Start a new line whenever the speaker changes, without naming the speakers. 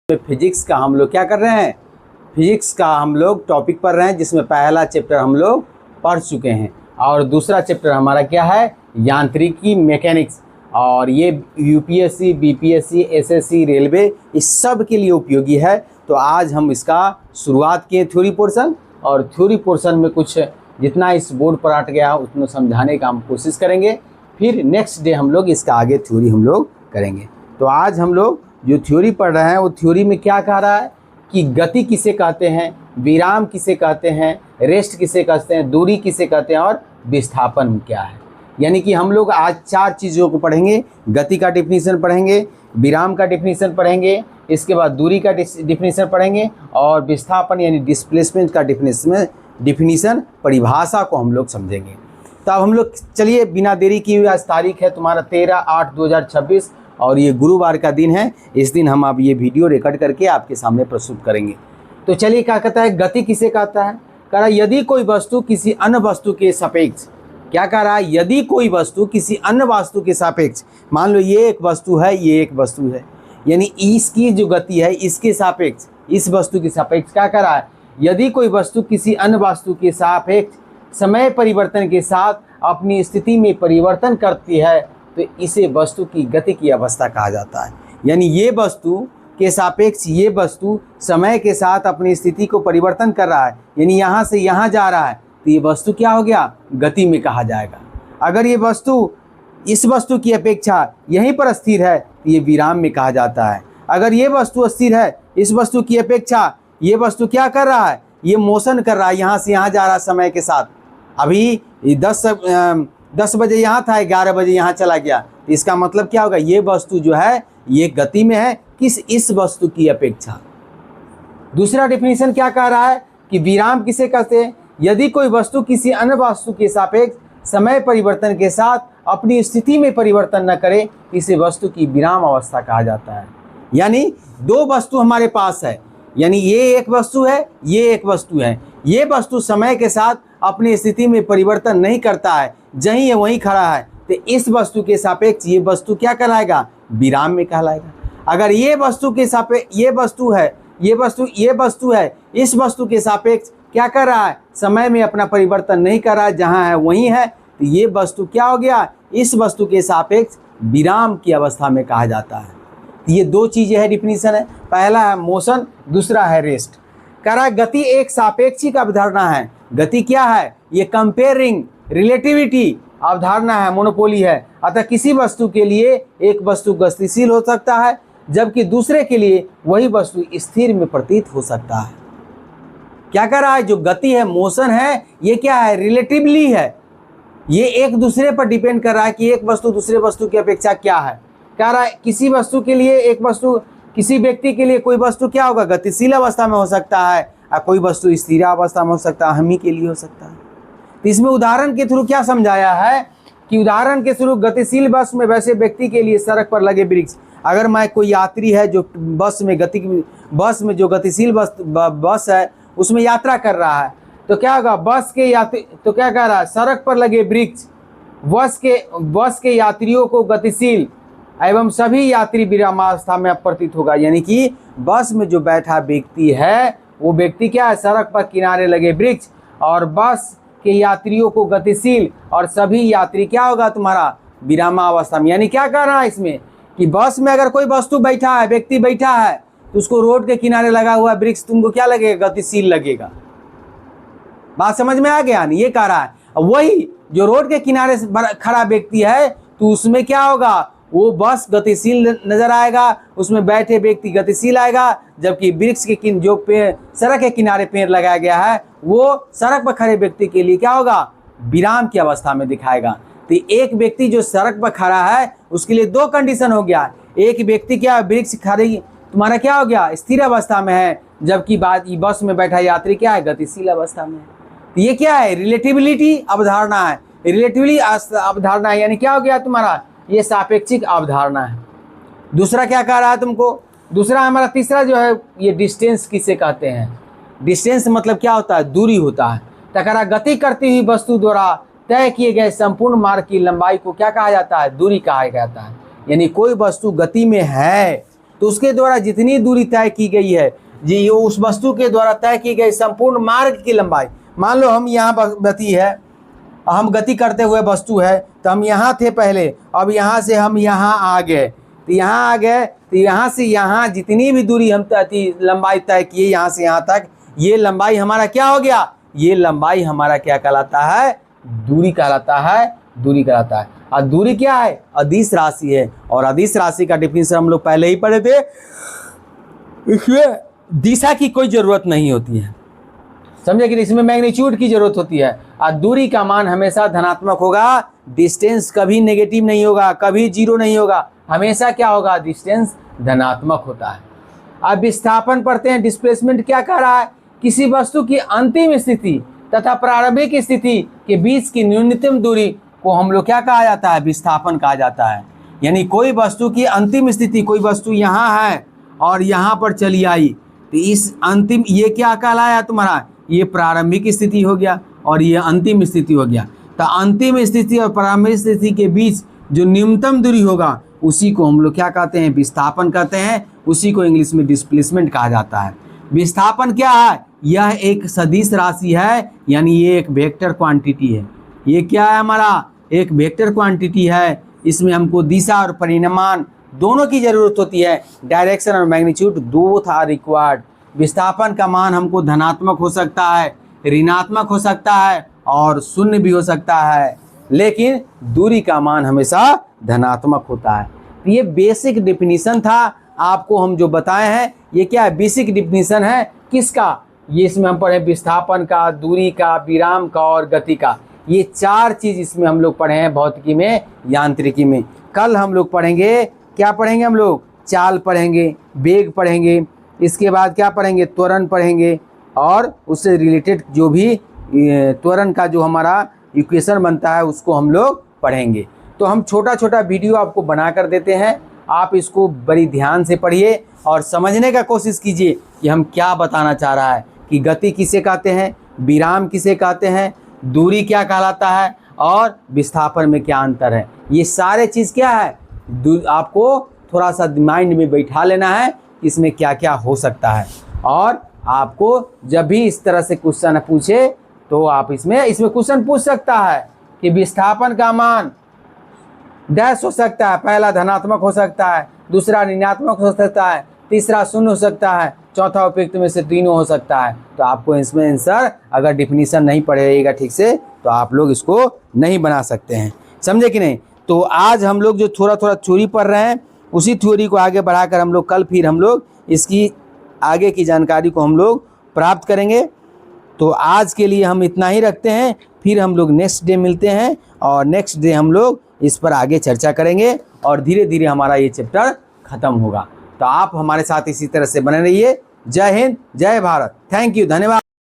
Physics का हम लोग क्या कर रहे हैं, फिजिक्स का हम लोग टॉपिक पढ़ रहे हैं, जिसमें पहला चैप्टर हम लोग पढ़ चुके हैं और दूसरा चैप्टर हमारा क्या है, यांत्रिकी मैकेनिक्स। और ये यूपीएससी, बीपीएससी, एसएससी, रेलवे इस सब के लिए उपयोगी है। तो आज हम इसका शुरुआत किए थ्योरी पोर्शन, और थ्योरी पोर्शन में कुछ जितना इस बोर्ड पर अट गया उतना समझाने का हम कोशिश करेंगे। फिर नेक्स्ट डे हम लोग इसका आगे थ्योरी हम लोग करेंगे। तो आज हम लोग जो थ्योरी पढ़ रहे हैं वो थ्योरी में क्या कह रहा है कि गति किसे कहते हैं, विराम किसे कहते हैं, रेस्ट किसे कहते हैं, दूरी किसे कहते हैं और विस्थापन क्या है। यानी कि हम लोग आज चार चीज़ों को पढ़ेंगे। गति का डिफिनीशन पढ़ेंगे, विराम का डिफिनीशन पढ़ेंगे, इसके बाद दूरी का डिफिनीशन पढ़ेंगे और विस्थापन यानी डिस्प्लेसमेंट का डिफिनीशन परिभाषा को हम लोग समझेंगे। तो अब हम लोग चलिए बिना देरी की हुई, आज तारीख है तुम्हारा 13/8/2026 और ये गुरुवार का दिन है। इस दिन हम अब ये वीडियो रिकॉर्ड करके आपके सामने प्रस्तुत करेंगे। तो चलिए क्या कहता है, गति किसे कहता है। कह रहा है यदि कोई वस्तु किसी अन्य वस्तु के सापेक्ष, क्या कह रहा है, यदि कोई वस्तु किसी अन्य वस्तु के सापेक्ष, मान लो ये एक वस्तु है, ये एक वस्तु है, यानी इसकी जो गति है इसके सापेक्ष, इस वस्तु के सापेक्ष क्या कह रहा है, यदि कोई वस्तु किसी अन्य वस्तु के सापेक्ष समय परिवर्तन के साथ अपनी स्थिति में परिवर्तन करती है तो इसे वस्तु की गति की अवस्था कहा जाता है। यानी ये वस्तु के सापेक्ष ये वस्तु समय के साथ अपनी स्थिति को परिवर्तन कर रहा है, यानी यहाँ से यहाँ जा रहा है, तो ये वस्तु क्या हो गया, गति में कहा जाएगा। अगर ये वस्तु इस वस्तु की अपेक्षा यहीं पर स्थिर है तो ये विराम में कहा जाता है। अगर ये वस्तु स्थिर है इस वस्तु की अपेक्षा, ये वस्तु क्या कर रहा है, ये मोशन कर रहा है, यहाँ से यहाँ जा रहा है समय के साथ। अभी 10 बजे यहाँ था, 11 बजे यहाँ चला गया, तो इसका मतलब क्या होगा, ये वस्तु जो है ये गति में है किस, इस वस्तु की अपेक्षा। दूसरा डिफिनीशन क्या कह रहा है कि विराम किसे कहते हैं, यदि कोई वस्तु किसी अन्य वस्तु के सापेक्ष समय परिवर्तन के साथ अपनी स्थिति में परिवर्तन न करे, इसे वस्तु की विराम अवस्था कहा जाता है। यानी दो वस्तु हमारे पास है, यानी ये एक वस्तु है, ये एक वस्तु है, ये वस्तु समय के साथ अपनी स्थिति में परिवर्तन नहीं करता है, जहीं है वहीं खड़ा है, तो इस वस्तु के सापेक्ष ये वस्तु क्या कहलाएगा, विराम में कहलाएगा। अगर ये वस्तु के सापेक्ष ये वस्तु है, ये वस्तु है, इस वस्तु के सापेक्ष क्या कर रहा है, समय में अपना परिवर्तन नहीं कर रहा है, जहाँ है वहीं है, तो ये वस्तु क्या हो गया, इस वस्तु के सापेक्ष विराम की अवस्था में कहा जाता है। तो ये दो चीज़ें है, डिफिनीशन है, पहला है मोशन, दूसरा है रेस्ट। कह रहा है गति एक सापेक्षिक अवधारणा है। गति क्या है, ये कंपेयरिंग रिलेटिविटी अवधारणा है, मोनोपोली है। अतः किसी वस्तु के लिए एक वस्तु गतिशील हो सकता है जबकि दूसरे के लिए वही वस्तु स्थिर में प्रतीत हो सकता है। क्या कर रहा है, जो गति है, मोशन है, ये क्या है, रिलेटिवली है, ये एक दूसरे पर डिपेंड कर रहा है कि एक वस्तु दूसरे वस्तु की अपेक्षा क्या है। कह रहा है किसी वस्तु के लिए एक वस्तु, किसी व्यक्ति के लिए कोई वस्तु क्या होगा, गतिशील अवस्था में हो सकता है और कोई वस्तु स्थिर अवस्था में हो सकता है, हम ही के लिए हो सकता है। तो इसमें उदाहरण के थ्रू क्या समझाया है कि उदाहरण के थ्रू गतिशील बस में वैसे व्यक्ति के लिए सड़क पर लगे वृक्ष, अगर मैं कोई यात्री है जो बस में जो गतिशील बस है उसमें यात्रा कर रहा है, तो क्या होगा, बस के यात्री, तो क्या कह रहा है, सड़क पर लगे वृक्ष बस के यात्रियों को गतिशील एवं सभी यात्री विरामावस्था में प्रतीत होगा। यानी कि बस में जो बैठा व्यक्ति है वो व्यक्ति क्या है, सड़क पर किनारे लगे वृक्ष, और बस के यात्रियों को गतिशील और सभी यात्री क्या होगा तुम्हारा, विरामावस्था में। यानी क्या कह रहा है इसमें कि बस में अगर कोई वस्तु बैठा है, व्यक्ति बैठा है, तो उसको रोड के किनारे लगा हुआ वृक्ष तुमको क्या लगेगा, गतिशील लगेगा। बात समझ में आ गया नहीं, ये कह रहा है। वही जो रोड के किनारे खड़ा व्यक्ति है तो उसमें क्या होगा, वो बस गतिशील नजर आएगा, उसमें बैठे व्यक्ति गतिशील आएगा, जबकि वृक्ष के जो पेड़, सड़क के किनारे पेड़ लगाया गया है, वो सड़क पर खड़े व्यक्ति के लिए क्या होगा, विराम की अवस्था में दिखाएगा। तो एक व्यक्ति जो सड़क पर खड़ा है उसके लिए दो कंडीशन हो गया, एक व्यक्ति क्या, वृक्ष खड़ी तुम्हारा क्या हो गया, स्थिर अवस्था में है, जबकि बस में बैठा यात्री क्या है, गतिशील अवस्था में है। तो ये क्या है, रिलेटिविलिटी अवधारणा है, रिलेटिवली अवधारणा है, यानी क्या हो गया तुम्हारा, ये सापेक्षिक अवधारणा है। दूसरा क्या कह रहा है तुमको, दूसरा हमारा तीसरा जो है, ये डिस्टेंस किसे कहते हैं। डिस्टेंस मतलब क्या होता है, दूरी होता है। तो कह रहा गति करती हुई वस्तु द्वारा तय किए गए संपूर्ण मार्ग की लंबाई को क्या कहा जाता है, दूरी कहा जाता है। यानी कोई वस्तु गति में है तो उसके द्वारा जितनी दूरी तय की गई है जी, उस वस्तु के द्वारा तय की गई संपूर्ण मार्ग की लंबाई, मान लो हम यहाँ गति है, हम गति करते हुए वस्तु है, तो हम यहाँ थे पहले, अब यहाँ से हम यहाँ आ गए, तो यहाँ आ गए, तो यहाँ से यहाँ जितनी भी दूरी हम लंबाई तय किए यहाँ से यहाँ तक, ये लंबाई हमारा क्या हो गया, ये लंबाई हमारा क्या कहलाता है, दूरी कहलाता है, दूरी कहलाता है। और दूरी क्या है, अदिश राशि है, और अदिश राशि का डिफिनेशन हम लोग पहले ही पढ़े थे। इसमें दिशा की कोई जरूरत नहीं होती है, समझे कि इसमें मैग्नीट्यूड की जरूरत होती है। और दूरी का मान हमेशा धनात्मक होगा, डिस्टेंस कभी नेगेटिव नहीं होगा, कभी जीरो नहीं होगा, हमेशा क्या होगा, डिस्टेंस धनात्मक होता है। अब विस्थापन पढ़ते हैं, डिस्प्लेसमेंट क्या कह रहा है, किसी वस्तु की अंतिम स्थिति तथा प्रारंभिक स्थिति के बीच की न्यूनतम दूरी को हम लोग क्या कहा जाता है, विस्थापन कहा जाता है। यानी कोई वस्तु की अंतिम स्थिति, कोई वस्तु यहाँ है और यहाँ पर चली आई, तो इस अंतिम, ये क्या कहलाया तुम्हारा, ये प्रारंभिक स्थिति हो गया और ये अंतिम स्थिति हो गया। तो अंतिम स्थिति और प्रारंभिक स्थिति के बीच जो न्यूनतम दूरी होगा उसी को हम लोग क्या कहते हैं, विस्थापन कहते हैं, उसी को इंग्लिश में डिस्प्लेसमेंट कहा जाता है। विस्थापन क्या है, यह एक सदिश राशि है, यानी ये एक वेक्टर क्वांटिटी है। ये क्या है हमारा, एक वेक्टर क्वांटिटी है। इसमें हमको दिशा और परिमाण दोनों की जरूरत होती है, डायरेक्शन और मैग्नीट्यूड बोथ आर रिक्वायर्ड। विस्थापन का मान हमको धनात्मक हो सकता है, ऋणात्मक हो सकता है और शून्य भी हो सकता है, लेकिन दूरी का मान हमेशा धनात्मक होता है। तो ये बेसिक डेफिनेशन था, आपको हम जो बताए हैं ये क्या है, बेसिक डेफिनेशन है किसका, ये इसमें हम पढ़े विस्थापन का, दूरी का, विराम का और गति का। ये चार चीज़ इसमें हम लोग पढ़े हैं भौतिकी में, यांत्रिकी में। कल हम लोग पढ़ेंगे, क्या पढ़ेंगे हम लोग, चाल पढ़ेंगे, वेग पढ़ेंगे, इसके बाद क्या पढ़ेंगे, त्वरण पढ़ेंगे, और उससे रिलेटेड जो भी त्वरण का जो हमारा इक्वेशन बनता है उसको हम लोग पढ़ेंगे। तो हम छोटा छोटा वीडियो आपको बना कर देते हैं, आप इसको बड़ी ध्यान से पढ़िए और समझने का कोशिश कीजिए कि हम क्या बताना चाह रहा है, कि गति किसे कहते हैं, विराम किसे कहते हैं, दूरी क्या कहलाता है और विस्थापन में क्या अंतर है। ये सारे चीज़ क्या है, आपको थोड़ा सा माइंड में बैठा लेना है कि इसमें क्या क्या हो सकता है। और आपको जब भी इस तरह से क्वेश्चन पूछे तो आप इसमें क्वेश्चन पूछ सकता है कि विस्थापन का मान डैश हो सकता है, पहला धनात्मक हो सकता है, दूसरा ऋणात्मक हो सकता है, तीसरा शून्य हो सकता है, चौथा उपयुक्त में से तीनों हो सकता है। तो आपको इसमें आंसर, अगर डिफिनीशन नहीं पढ़ेगा ठीक से तो आप लोग इसको नहीं बना सकते हैं, समझे कि नहीं। तो आज हम लोग जो थोड़ा थोड़ा थ्योरी पढ़ रहे हैं उसी थ्योरी को आगे बढ़ाकर हम लोग कल फिर हम लोग इसकी आगे की जानकारी को हम लोग प्राप्त करेंगे। तो आज के लिए हम इतना ही रखते हैं, फिर हम लोग नेक्स्ट डे मिलते हैं और नेक्स्ट डे हम लोग इस पर आगे चर्चा करेंगे और धीरे धीरे हमारा ये चैप्टर ख़त्म होगा। तो आप हमारे साथ इसी तरह से बने रहिए। जय हिंद, जय भारत, थैंक यू, धन्यवाद।